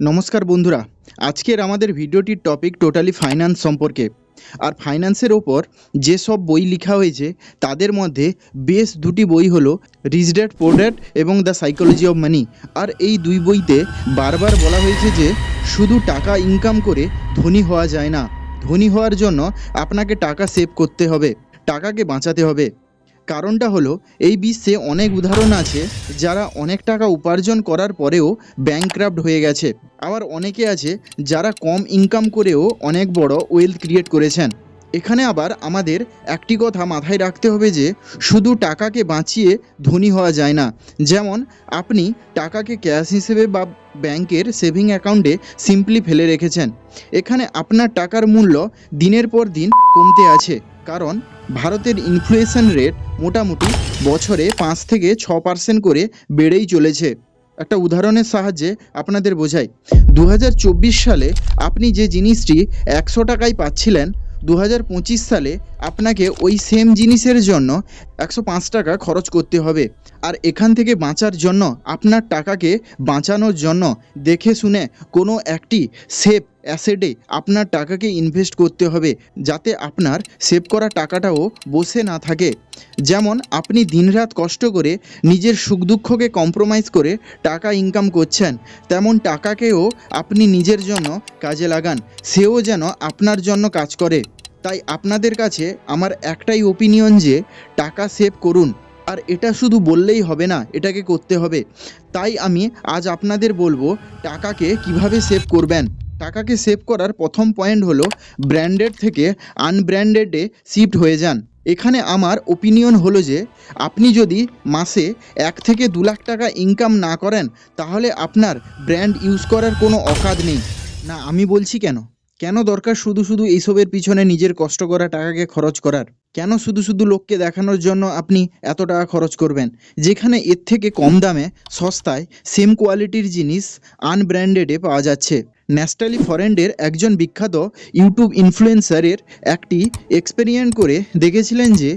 নমস্কার বন্ধুরা, আজকের আমাদের ভিডিওটির টপিক টোটালি ফাইন্যান্স সম্পর্কে। আর ফাইন্যান্সের ওপর যেসব বই লেখা হয়েছে তাদের মধ্যে বেশ দুটি বই হলো রিচ ড্যাড পুয়ার ড্যাড এবং দ্য সাইকোলজি অফ মানি। আর এই দুই বইতে বারবার বলা হয়েছে যে শুধু টাকা ইনকাম করে ধনী হওয়া যায় না, ধনী হওয়ার জন্য আপনাকে টাকা সেভ করতে হবে, টাকাকে বাঁচাতে হবে। কারণটা হলো এই বিশ্বে অনেক উদাহরণ আছে যারা অনেক টাকা উপার্জন করার পরেও ব্যাংকরাপ্ট হয়ে গেছে। আবার অনেকে আছে যারা কম ইনকাম করেও অনেক বড় ওয়েলথ ক্রিয়েট করেছেন। এখানে আবার আমাদের একটি কথা মাথায় রাখতে হবে যে শুধু টাকাকে বাঁচিয়ে ধনী হওয়া যায় না। যেমন আপনি টাকাকে ক্যাশ হিসেবে বা ব্যাংকের সেভিং অ্যাকাউন্টে সিম্পলি ফেলে রেখেছেন, এখানে আপনার টাকার মূল্য দিনের পর দিন কমতে আছে। কারণ ভারতের ইনফ্লেশন রেট মোটামুটি বছরে 5 থেকে 6% করে বেড়েই চলেছে। একটা উদাহরণের সাহায্যে আপনাদের বোঝাই, 2024 সালে আপনি যে জিনিসটি 100 টাকায় পাচ্ছিলেন, 2025 সালে আপনাকে ওই সেম জিনিসের জন্য 105 টাকা খরচ করতে হবে। আর এখান থেকে বাঁচার জন্য, আপনার টাকাকে বাঁচানোর জন্য দেখে শুনে কোনো একটি সেফ অ্যাসেটে আপনার টাকাকে ইনভেস্ট করতে হবে, যাতে আপনার সেভ করা টাকাটাও বসে না থাকে। যেমন আপনি দিনরাত কষ্ট করে নিজের সুখ দুঃখকে কম্প্রোমাইজ করে টাকা ইনকাম করছেন, তেমন টাকাকেও আপনি নিজের জন্য কাজে লাগান, সেও যেন আপনার জন্য কাজ করে। তাই আপনাদের কাছে আমার একটাই ওপিনিয়ন যে টাকা সেভ করুন। আর এটা শুধু বললেই হবে না, এটাকে করতে হবে। তাই আমি আজ আপনাদের বলবো টাকাকে কিভাবে সেভ করবেন। টাকাকে সেভ করার প্রথম পয়েন্ট হলো ব্র্যান্ডেড থেকে আনব্র্যান্ডেডে শিফট হয়ে যান। এখানে আমার ওপিনিয়ন হলো যে আপনি যদি মাসে 1 থেকে 2 লাখ টাকা ইনকাম না করেন, তাহলে আপনার ব্র্যান্ড ইউজ করার কোনো অকাত নেই। না, আমি বলছি কেন দরকার শুধু শুধু এইসবের পিছনে নিজের কষ্ট করা টাকাকে খরচ করার? কেন শুধু শুধু লোককে দেখানোর জন্য আপনি এত টাকা খরচ করবেন, যেখানে এর থেকে কম দামে সস্তায় সেম কোয়ালিটির জিনিস আনব্র্যান্ডেডে পাওয়া যাচ্ছে। ন্যাস্টালি ফরেন্ডের একজন বিখ্যাত ইউটিউব ইনফ্লুয়েন্সারের একটি এক্সপেরিমেন্ট করে দেখেছিলেন যে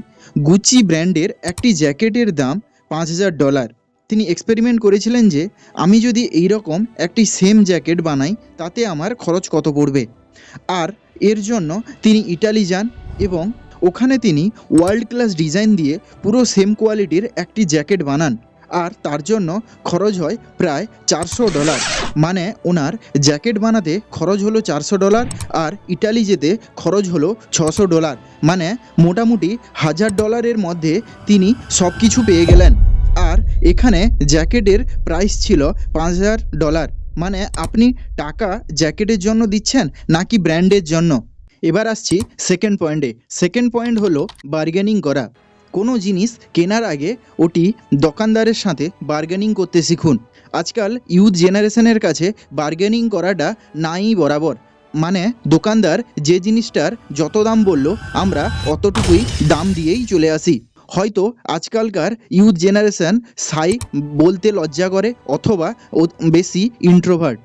গুচি ব্র্যান্ডের একটি জ্যাকেটের দাম $5000। তিনি এক্সপেরিমেন্ট করেছিলেন যে আমি যদি এই রকম একটি সেম জ্যাকেট বানাই তাতে আমার খরচ কত পড়বে। আর এর জন্য তিনি ইটালি যান এবং ওখানে তিনি ওয়ার্ল্ড ক্লাস ডিজাইন দিয়ে পুরো সেম কোয়ালিটির একটি জ্যাকেট বানান। আর তার জন্য খরচ হয় প্রায় $400। মানে ওনার জ্যাকেট বানাতে খরচ হলো $400 আর ইটালি যেতে খরচ হলো $600। মানে মোটামুটি $1000-এর মধ্যে তিনি সব কিছু পেয়ে গেলেন। আর এখানে জ্যাকেটের প্রাইস ছিল $5000। মানে আপনি টাকা জ্যাকেটের জন্য দিচ্ছেন নাকি ব্র্যান্ডের জন্য? এবার আসছি সেকেন্ড পয়েন্টে। সেকেন্ড পয়েন্ট হলো বার্গেনিং করা। কোনো জিনিস কেনার আগে ওটি দোকানদারের সাথে বার্গেনিং করতে শিখুন। আজকাল ইউথ জেনারেশনের কাছে বার্গেনিং করাটা নাই বরাবর। মানে দোকানদার যে জিনিসটার যত দাম বললো আমরা অতটুকুই দাম দিয়েই চলে আসি। হয়তো আজকালকার ইউথ জেনারেশন সাই বলতে লজ্জা করে অথবা বেশি ইন্ট্রোভার্ট।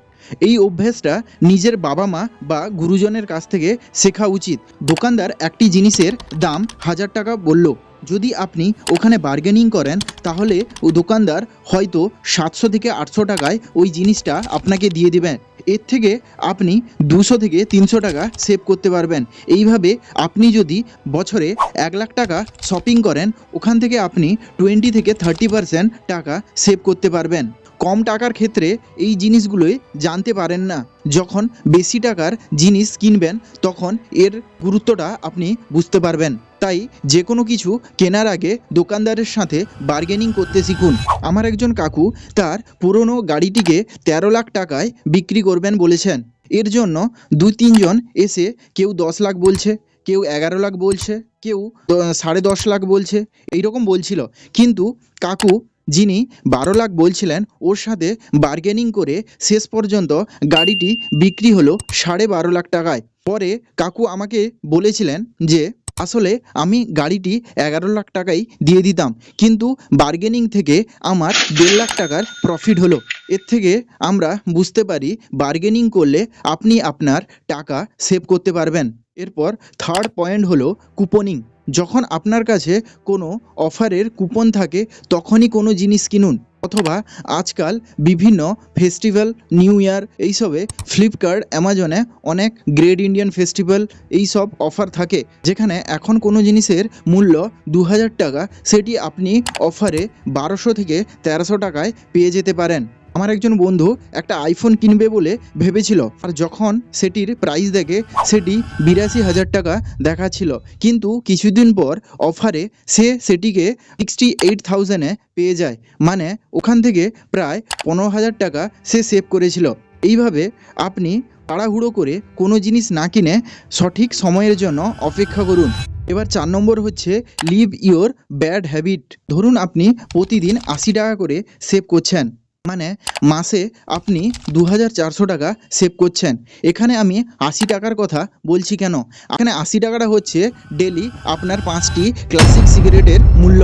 এই অভ্যেসটা নিজের বাবা মা বা গুরুজনের কাছ থেকে শেখা উচিত। দোকানদার একটি জিনিসের দাম 1000 টাকা বলল, যদি আপনি ওখানে বার্গেনিং করেন তাহলে ও দোকানদার হয়তো 700 থেকে 800 টাকায় ওই জিনিসটা আপনাকে দিয়ে দেবেন। এর থেকে আপনি 200 থেকে 300 টাকা সেভ করতে পারবেন। এইভাবে আপনি যদি বছরে 1 লাখ টাকা শপিং করেন, ওখান থেকে আপনি 20 থেকে 30% টাকা সেভ করতে পারবেন। কম টাকার ক্ষেত্রে এই জিনিসগুলোই জানতে পারেন না, যখন বেশি টাকার জিনিস কিনবেন তখন এর গুরুত্বটা আপনি বুঝতে পারবেন। তাই যে কোনো কিছু কেনার আগে দোকানদারের সাথে বার্গেনিং করতে শিখুন। আমার একজন কাকু তার পুরনো গাড়িটিকে 13 লাখ টাকায় বিক্রি করবেন বলেছেন। এর জন্য 2-3 জন এসে কেউ 10 লাখ বলছে, কেউ 11 লাখ বলছে, কেউ 10.5 লাখ বলছে, এইরকম বলছিল। কিন্তু কাকু যিনি 12 লাখ বলছিলেন, ওর সাথে বার্গেনিং করে শেষ পর্যন্ত গাড়িটি বিক্রি হলো 12.5 লাখ টাকায়। পরে কাকু আমাকে বলেছিলেন যে আসলে আমি গাড়িটি 11 লাখ টাকাই দিয়ে দিতাম, কিন্তু বার্গেনিং থেকে আমার 1.5 লাখ টাকার প্রফিট হলো। এর থেকে আমরা বুঝতে পারি বার্গেনিং করলে আপনি আপনার টাকা সেভ করতে পারবেন। এরপর থার্ড পয়েন্ট হলো কুপনিং। যখন আপনার কাছে কোনো অফারের কুপন থাকে তখনই কোনো জিনিস কিনুন, অথবা আজকাল বিভিন্ন ফেস্টিভ্যাল, নিউ ইয়ার এইসবে ফ্লিপকার্ট, অ্যামাজনে অনেক গ্রেট ইন্ডিয়ান ফেস্টিভ্যাল এইসব অফার থাকে, যেখানে এখন কোনো জিনিসের মূল্য 2000 টাকা, সেটি আপনি অফারে 1200 থেকে 1300 টাকায় পেয়ে যেতে পারেন। আমার একজন বন্ধু একটা আইফোন কিনবে বলে ভেবেছিল, আর যখন সেটির প্রাইস দেখে সেটি 82,000 টাকা দেখাচ্ছিল, কিন্তু কিছুদিন পর অফারে সে সেটিকে 68,000-এ পেয়ে যায়। মানে ওখান থেকে প্রায় 15,000 টাকা সে সেভ করেছিল। এইভাবে আপনি তাড়াহুড়ো করে কোনো জিনিস না কিনে সঠিক সময়ের জন্য অপেক্ষা করুন। এবার 4 নম্বর হচ্ছে লিভ ইওর ব্যাড হ্যাবিট। ধরুন আপনি প্রতিদিন 80 টাকা করে সেভ করছেন, মানে মাসে আপনি 2,400 টাকা সেভ করছেন। এখানে আমি 80 টাকার কথা বলছি কেন, এখানে 80 টাকাটা হচ্ছে ডেলি আপনার 5টি ক্লাসিক সিগারেটের মূল্য।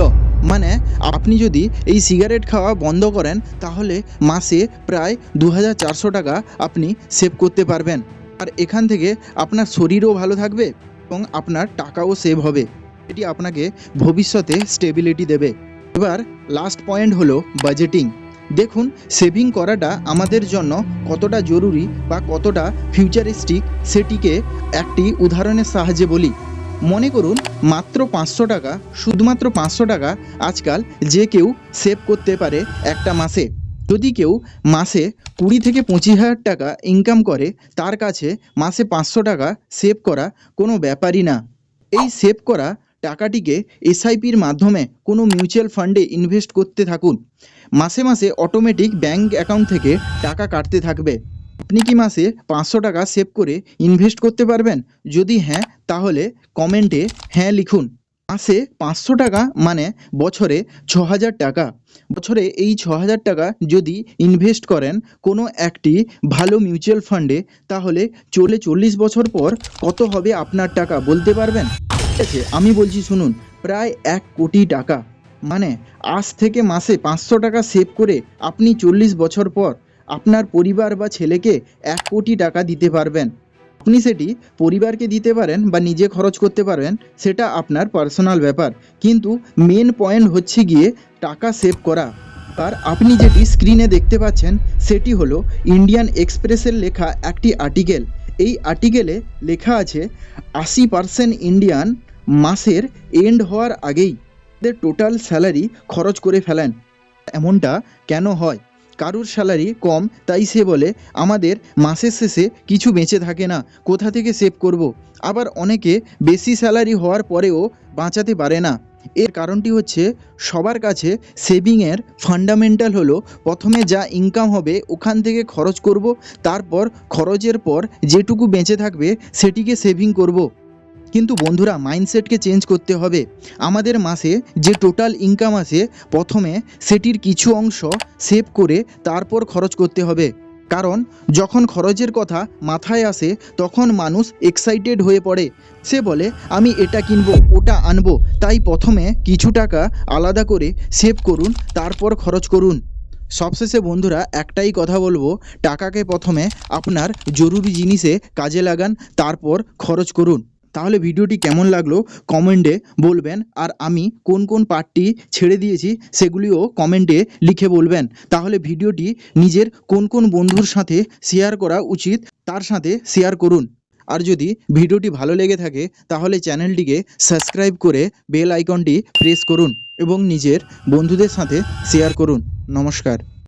মানে আপনি যদি এই সিগারেট খাওয়া বন্ধ করেন তাহলে মাসে প্রায় 2,400 টাকা আপনি সেভ করতে পারবেন। আর এখান থেকে আপনার শরীরও ভালো থাকবে এবং আপনার টাকাও সেভ হবে। এটি আপনাকে ভবিষ্যতে স্টেবিলিটি দেবে। এবার লাস্ট পয়েন্ট হলো বাজেটিং। দেখুন সেভিং করাটা আমাদের জন্য কতটা জরুরি বা কতটা ফিউচারিস্টিক সেটিকে একটি উদাহরণের সাহায্যে বলি। মনে করুন মাত্র 500 টাকা, শুধুমাত্র 500 টাকা আজকাল যে কেউ সেভ করতে পারে একটা মাসে। যদি কেউ মাসে 20 থেকে 25,000 টাকা ইনকাম করে, তার কাছে মাসে 500 টাকা সেভ করা কোনো ব্যাপারই না। এই সেভ করা টাকাটিকে এসআইপির মাধ্যমে কোনো মিউচুয়াল ফান্ডে ইনভেস্ট করতে থাকুন। মাসে মাসে অটোমেটিক ব্যাঙ্ক অ্যাকাউন্ট থেকে টাকা কাটতে থাকবে। আপনি কি মাসে 500 টাকা সেভ করে ইনভেস্ট করতে পারবেন? যদি হ্যাঁ, তাহলে কমেন্টে হ্যাঁ লিখুন। মাসে 500 টাকা মানে বছরে 6,000 টাকা। বছরে এই 6,000 টাকা যদি ইনভেস্ট করেন কোনো একটি ভালো মিউচুয়াল ফান্ডে, তাহলে 40 বছর পর কত হবে আপনার টাকা বলতে পারবেন? ঠিক আছে, আমি বলছি শুনুন, প্রায় 1 কোটি টাকা। মানে আজ থেকে মাসে 500 টাকা সেভ করে আপনি 40 বছর পর আপনার পরিবার বা ছেলেকে 1 কোটি টাকা দিতে পারবেন। আপনি সেটি পরিবারকে দিতে পারেন বা নিজে খরচ করতে পারবেন, সেটা আপনার পার্সোনাল ব্যাপার, কিন্তু মেন পয়েন্ট হচ্ছে গিয়ে টাকা সেভ করা। আর আপনি যেটি স্ক্রিনে দেখতে পাচ্ছেন সেটি হলো ইন্ডিয়ান এক্সপ্রেসের লেখা একটি আর্টিকেল। এই আর্টিকেলে লেখা আছে 80% ইন্ডিয়ান মাসের এন্ড হওয়ার আগেই টোটাল স্যালারি খরচ করে ফেলেন। এমনটা কেন হয়? কারুর স্যালারি কম তাই সে বলে আমাদের মাসের শেষে কিছু বেঁচে থাকে না, কোথা থেকে সেভ করব। আবার অনেকে বেশি স্যালারি হওয়ার পরেও বাঁচাতে পারে না। এর কারণটি হচ্ছে সবার কাছে সেভিংয়ের ফান্ডামেন্টাল হলো প্রথমে যা ইনকাম হবে ওখান থেকে খরচ করব, তারপর খরচের পর যেটুকু বেঁচে থাকবে সেটিকে সেভিং করব। কিন্তু বন্ধুরা, মাইন্ডসেটকে চেঞ্জ করতে হবে। আমাদের মাসে যে টোটাল ইনকাম আসে প্রথমে সেটির কিছু অংশ সেভ করে তারপর খরচ করতে হবে। কারণ যখন খরচের কথা মাথায় আসে তখন মানুষ এক্সাইটেড হয়ে পড়ে, সে বলে আমি এটা কিনবো, ওটা আনবো। তাই প্রথমে কিছু টাকা আলাদা করে সেভ করুন, তারপর খরচ করুন। সবশেষে বন্ধুরা একটাই কথা বলবো, টাকাকে প্রথমে আপনার জরুরি জিনিসে কাজে লাগান, তারপর খরচ করুন। তাহলে ভিডিওটি কেমন লাগলো কমেন্টে বলবেন, আর আমি কোন কোন পার্টটি ছেড়ে দিয়েছি সেগুলিও কমেন্টে লিখে বলবেন। তাহলে ভিডিওটি নিজের কোন কোন বন্ধুর সাথে শেয়ার করা উচিত তার সাথে শেয়ার করুন। আর যদি ভিডিওটি ভালো লেগে থাকে তাহলে চ্যানেলটিকে সাবস্ক্রাইব করে বেল আইকনটি প্রেস করুন এবং নিজের বন্ধুদের সাথে শেয়ার করুন। নমস্কার।